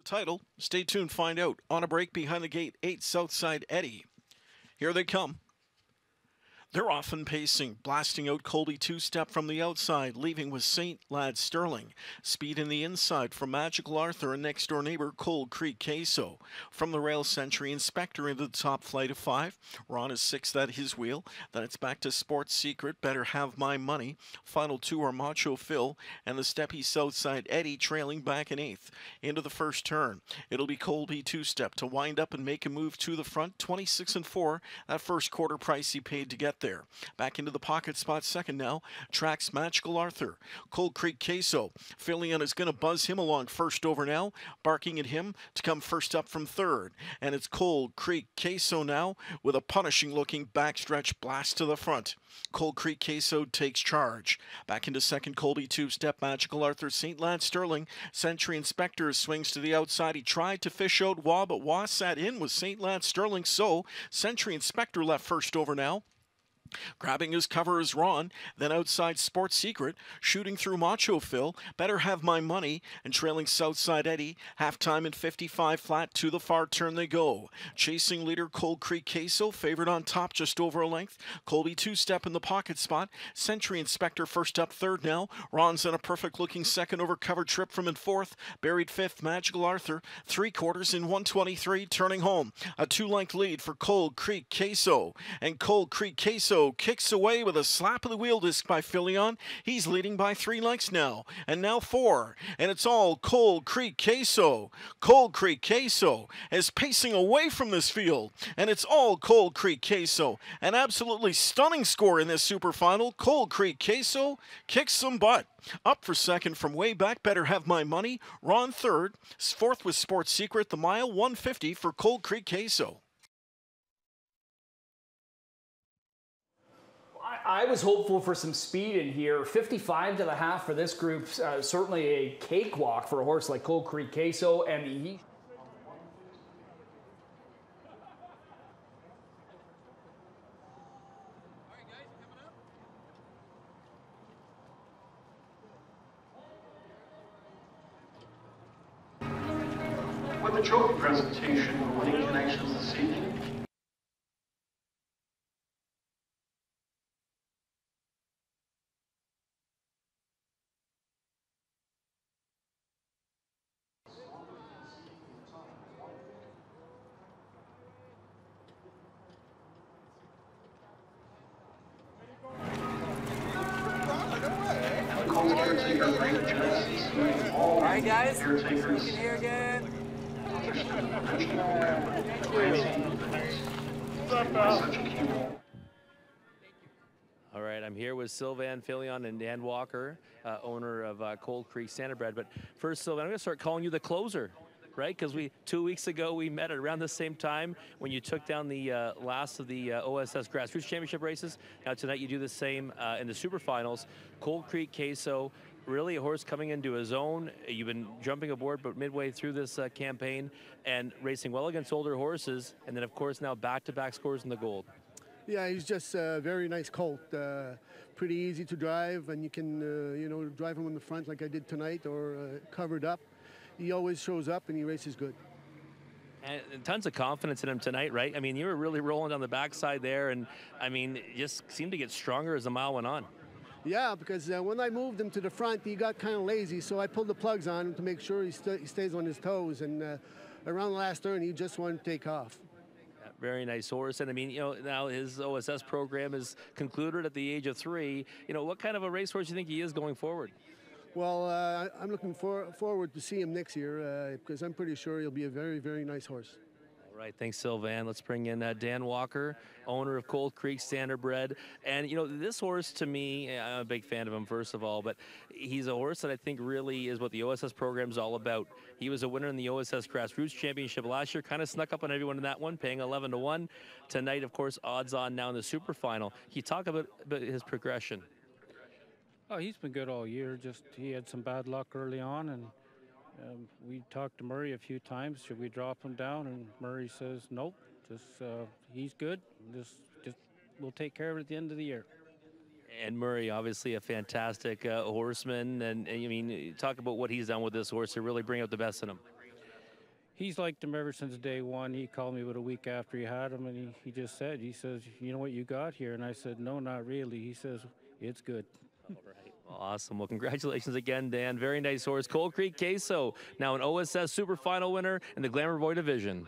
Title, stay tuned, find out. On a break behind the gate, 8 Southside Eddie. Here they come. They're often pacing, blasting out Colby two-step from the outside, leaving with St. Lad Sterling. Speed in the inside from Magical Arthur and next-door neighbor Cold Creek Queso. From the Rail Century Inspector into the top flight of 5. Ron is 6th at his wheel. Then it's back to Sports Secret, Better Have My Money. Final 2 are Macho Phil and the Steppy Southside Eddie trailing back in 8th. Into the first turn. It'll be Colby two-step to wind up and make a move to the front. 26-4. That first quarter price he paid to get there. Back into the pocket spot second now. Tracks Magical Arthur. Cold Creek Queso. Fillion is going to buzz him along first over now. Barking at him to come first up from third. And it's Cold Creek Queso now with a punishing looking backstretch blast to the front. Cold Creek Queso takes charge. Back into second, Colby two-step, Magical Arthur, St. Lad Sterling. Century Inspector swings to the outside. He tried to fish out Wah, but Wah sat in with St. Lad Sterling. So Century Inspector left first over now. Grabbing his cover is Ron, then outside Sports Secret, shooting through Macho Phil, Better Have My Money, and trailing Southside Eddie, halftime in 55 flat, to the far turn they go. Chasing leader Cold Creek Queso, favored on top just over a length. Colby two-step in the pocket spot. Century Inspector first up third now. Ron's in a perfect looking second over cover trip from in fourth. Buried fifth, Magical Arthur, 3/4 in 123, turning home. A 2-length lead for Cold Creek Queso, and Cold Creek Queso kicks away with a slap of the wheel disc by Fillion. He's leading by 3 lengths now, and now 4, and it's all Cold Creek Queso. Cold Creek Queso is pacing away from this field, and it's all Cold Creek Queso. An absolutely stunning score in this super final. Cold Creek Queso kicks some butt. Up for second from way back, Better Have My Money. Ron third. Fourth was Sports Secret. The mile 150 for Cold Creek Queso. I was hopeful for some speed in here. 55 to the half for this group. Certainly a cakewalk for a horse like Cold Creek Queso. And he... For the trophy presentation, winning connections this evening. All right, guys, we can hear again. All right, I'm here with Sylvain Fillion and Dan Walker, owner of Cold Creek Standardbred. But first, Sylvain, I'm going to start calling you the closer, right? Because 2 weeks ago we met at around the same time when you took down the last of the OSS Grassroots Championship races. Now tonight you do the same in the Super Finals. Cold Creek Queso, really a horse coming into his own. You've been jumping aboard, but midway through this campaign and racing well against older horses, and then of course now back-to-back scores in the gold. Yeah, he's just a very nice colt. Pretty easy to drive, and you can drive him on the front like I did tonight, or covered up. He always shows up and he races good. And tons of confidence in him tonight, right? I mean, you were really rolling down the backside there, and I mean, just seemed to get stronger as the mile went on. Yeah, because when I moved him to the front, he got kind of lazy, so I pulled the plugs on him to make sure he stays on his toes. And around the last turn, he just wanted to take off. Yeah, very nice horse. And I mean, now his OSS program is concluded at the age of 3. What kind of a racehorse do you think he is going forward? Well, I'm looking forward to see him next year because I'm pretty sure he'll be a very, very nice horse. All right, thanks, Sylvain. Let's bring in Dan Walker, owner of Cold Creek Standardbred. And, this horse, to me, I'm a big fan of him, first of all, but he's a horse that I think really is what the OSS program is all about. He was a winner in the OSS Grassroots Championship last year, kind of snuck up on everyone in that one, paying 11-1. Tonight, of course, odds on now in the Super Final. Can you talk about his progression? Oh, he's been good all year. Just he had some bad luck early on, and we talked to Murray a few times. Should we drop him down? And Murray says, nope. Just he's good. Just we'll take care of it at the end of the year. And Murray, obviously a fantastic horseman. And I mean, talk about what he's done with this horse to really bring out the best in him. He's liked him ever since day one. He called me about a week after he had him, and he just said, he says, you know what you got here? And I said, no, not really. He says, it's good. All right. Awesome. Well, congratulations again, Dan. Very nice horse. Cold Creek Queso, now an OSS Super Final winner in the Glamour Boy division.